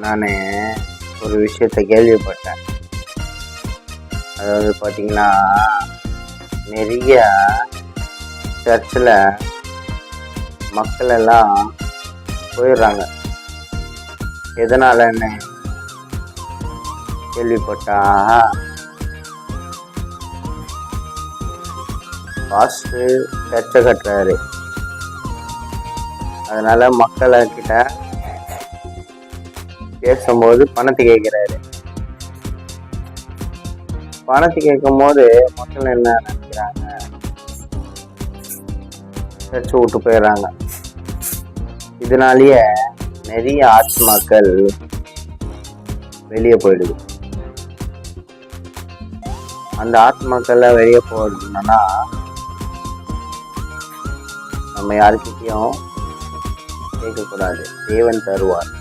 நான் ஒரு விஷயத்த கேள்விப்பட்டேன். அதாவது பார்த்தீங்கன்னா, நிறைய சர்ச்சில் மக்கள் எல்லாம் போயிடுறாங்க. எதனாலன்னு கேள்விப்பட்டா, பாஸ்டர் சர்ச்சை கட்டுறாரு. அதனால மக்கள்கிட்ட பேசும்போது பணத்தை கேட்குறாரு. பணத்தை கேட்கும் போது மக்கள் என்ன நினைக்கிறாங்க, சர்ச்சை விட்டு போயிடுறாங்க. இதனாலேயே நிறைய ஆத்மாக்கள் வெளியே போயிடுது. அந்த ஆத்மாக்கள்லாம் வெளியே போயிடுதுன்னா நம்ம யாருக்கிட்டையும் கேட்கக்கூடாது, தேவன் தருவார்.